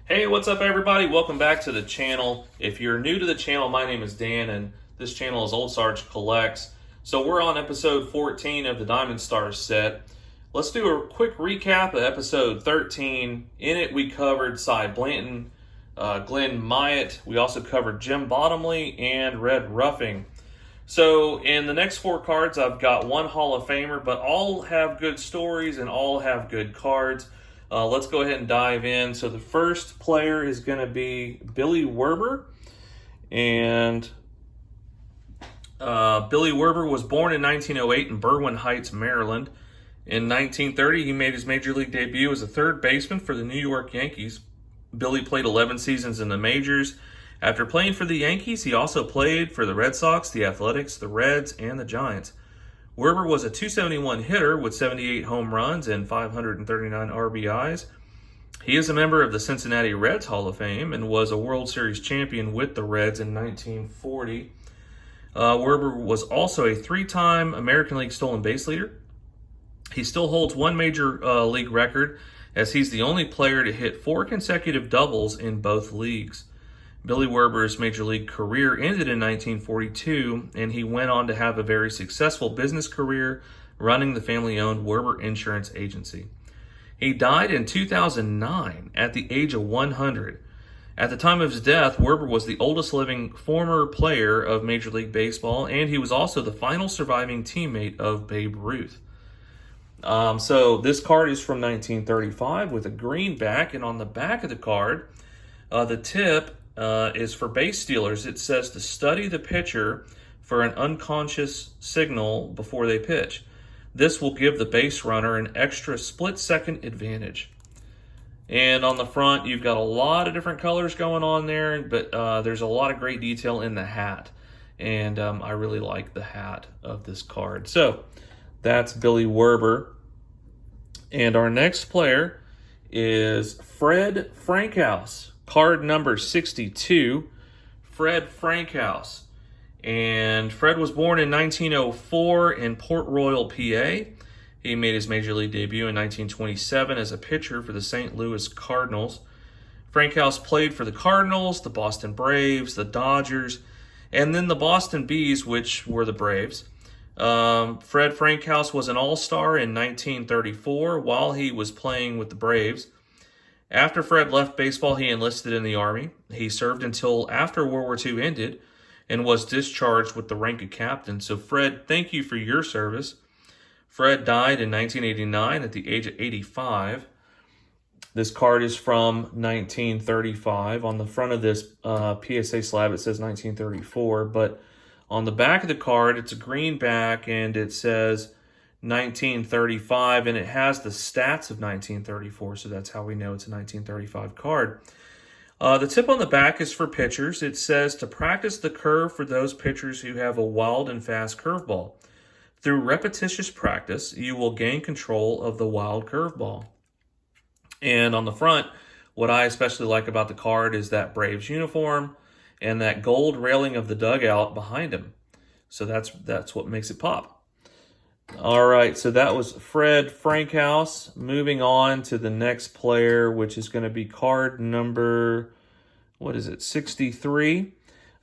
Hey, what's up everybody? Welcome back to the channel. If you're new to the channel, my name is Dan and this channel is Ol'SargeCollects. So we're on episode 14 of the Diamond Stars set. Let's do a quick recap of episode 13. In it we covered Cy Blanton, Glenn Myatt. We also covered Jim Bottomley and Red Ruffing. So in the next four cards, I've got one Hall of Famer, but all have good stories and all have good cards. Let's go ahead and dive in. So the first player is going to be Billie Werber. And Billie Werber was born in 1908 in Berwyn Heights, Maryland. In 1930, he made his major league debut as a third baseman for the New York Yankees. Billie played 11 seasons in the majors. After playing for the Yankees, he also played for the Red Sox, the Athletics, the Reds, and the Giants. Werber was a .271 hitter with 78 home runs and 539 RBIs. He is a member of the Cincinnati Reds Hall of Fame and was a World Series champion with the Reds in 1940. Werber was also a three-time American League stolen base leader. He still holds one major league record, as he's the only player to hit 4 consecutive doubles in both leagues. Billie Werber's major league career ended in 1942, and he went on to have a very successful business career running the family-owned Werber Insurance Agency. He died in 2009 at the age of 100. At the time of his death, Werber was the oldest living former player of Major League Baseball, and he was also the final surviving teammate of Babe Ruth. So this card is from 1935 with a green back, and on the back of the card, the tip is for base stealers. It says to study the pitcher for an unconscious signal before they pitch. This will give the base runner an extra split-second advantage. And on the front, you've got a lot of different colors going on there, but there's a lot of great detail in the hat. And I really like the hat of this card. So that's Billie Werber. And our next player is Fred Frankhouse. Card number 62, Fred Frankhouse. And Fred was born in 1904 in Port Royal, PA. He made his major league debut in 1927 as a pitcher for the St. Louis Cardinals. Frankhouse played for the Cardinals, the Boston Braves, the Dodgers, and then the Boston Bees, which were the Braves. Fred Frankhouse was an all-star in 1934 while he was playing with the Braves. After Fred left baseball, he enlisted in the Army. He served until after World War II ended and was discharged with the rank of captain. So Fred, thank you for your service. Fred died in 1989 at the age of 85. This card is from 1935. On the front of this PSA slab, it says 1934, but on the back of the card, it's a green back and it says 1935, and it has the stats of 1934, so that's how we know it's a 1935 card. The tip on the back is for pitchers. It says to practice the curve for those pitchers who have a wild and fast curveball. Through repetitious practice, you will gain control of the wild curveball. And on the front, what I especially like about the card is that Braves uniform and that gold railing of the dugout behind him. So that's what makes it pop. All right, so that was Fred Frankhouse. Moving on to the next player, which is going to be card number, 63.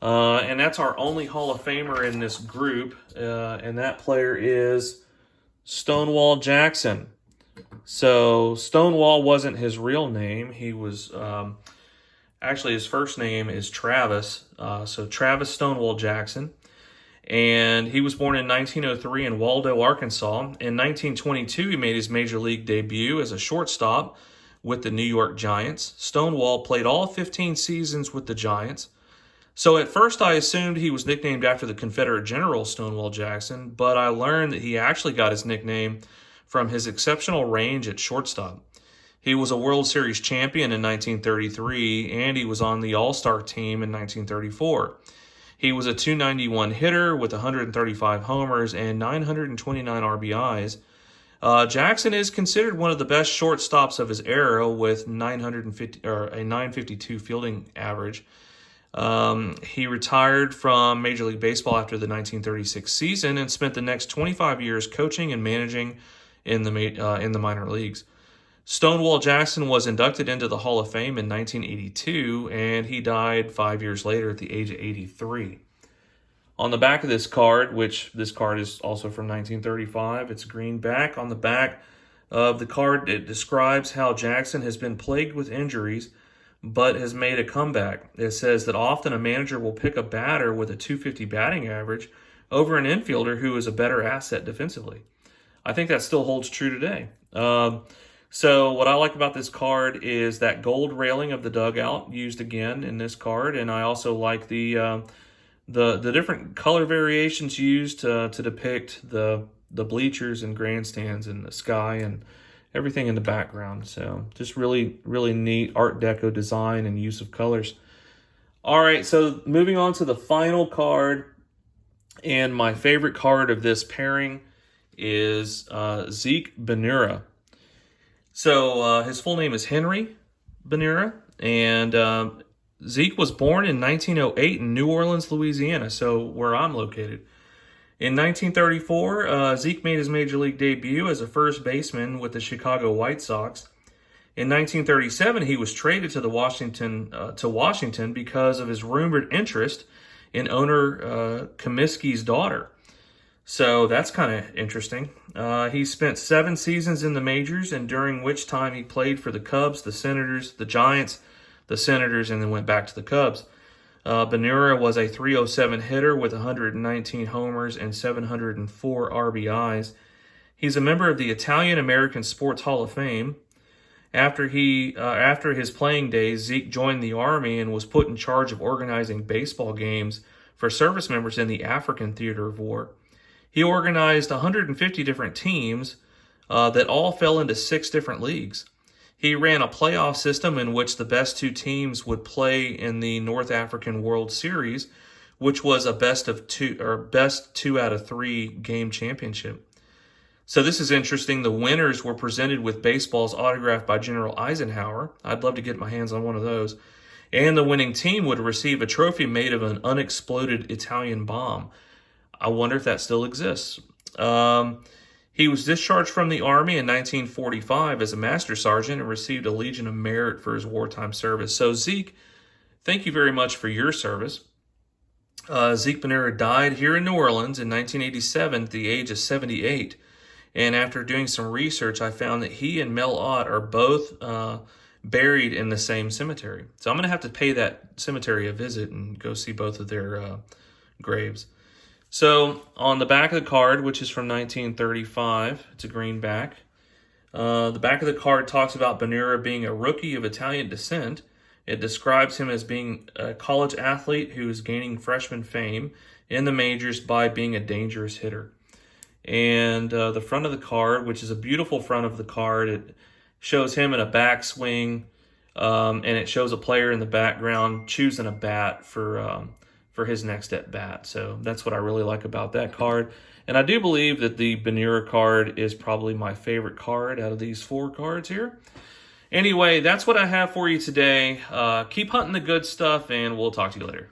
And that's our only Hall of Famer in this group. And that player is Stonewall Jackson. So Stonewall wasn't his real name. He was, actually his first name is Travis. So Travis Stonewall Jackson. And he was born in 1903 in Waldo, Arkansas. In 1922, he made his major league debut as a shortstop with the New York Giants. Stonewall played all 15 seasons with the Giants. So at first I assumed he was nicknamed after the Confederate General Stonewall Jackson, but I learned that he actually got his nickname from his exceptional range at shortstop. He was a World Series champion in 1933, and he was on the All-Star team in 1934. He was a .291 hitter with 135 homers and 929 RBIs. Jackson is considered one of the best shortstops of his era with a 952 fielding average. He retired from Major League Baseball after the 1936 season and spent the next 25 years coaching and managing in the minor leagues. Stonewall Jackson was inducted into the Hall of Fame in 1982, and he died 5 years later at the age of 83. On the back of this card, which this card is also from 1935, it's green back. On the back of the card, it describes how Jackson has been plagued with injuries, but has made a comeback. It says that often a manager will pick a batter with a .250 batting average over an infielder who is a better asset defensively. I think that still holds true today. So what I like about this card is that gold railing of the dugout used again in this card, and I also like the different color variations used to depict the bleachers and grandstands and the sky and everything in the background. So just really, really neat Art Deco design and use of colors. All right, so moving on to the final card, and my favorite card of this pairing is Zeke Bonura. So his full name is Henry Bonura, and Zeke was born in 1908 in New Orleans, Louisiana, so where I'm located. In 1934, Zeke made his major league debut as a first baseman with the Chicago White Sox. In 1937, he was traded to Washington because of his rumored interest in owner Comiskey's daughter. So that's kind of interesting. He spent 7 seasons in the majors, and during which time he played for the Cubs, the Senators, the Giants, the Senators, and then went back to the Cubs. Bonura was a .307 hitter with 119 homers and 704 RBIs. He's a member of the Italian American Sports Hall of Fame. After his playing days, Zeke joined the Army and was put in charge of organizing baseball games for service members in the African theater of war. He organized 150 different teams that all fell into 6 different leagues. He ran a playoff system in which the best 2 teams would play in the North African World Series, which was a best 2 out of 3 game championship. So this is interesting. The winners were presented with baseballs autographed by General Eisenhower. I'd love to get my hands on one of those. And the winning team would receive a trophy made of an unexploded Italian bomb. I wonder if that still exists. He was discharged from the Army in 1945 as a master sergeant and received a Legion of Merit for his wartime service. So Zeke, thank you very much for your service. Zeke Bonura died here in New Orleans in 1987 at the age of 78. And after doing some research, I found that he and Mel Ott are both buried in the same cemetery. So I'm going to have to pay that cemetery a visit and go see both of their graves. So on the back of the card, which is from 1935, it's a green back. The back of the card talks about Bonura being a rookie of Italian descent. It describes him as being a college athlete who is gaining freshman fame in the majors by being a dangerous hitter. And the front of the card, which is a beautiful front of the card, it shows him in a backswing, and it shows a player in the background choosing a bat for his next at bat. So that's what I really like about that card. And I do believe that the Bonura card is probably my favorite card out of these 4 cards here. Anyway, that's what I have for you today. Keep hunting the good stuff, and we'll talk to you later.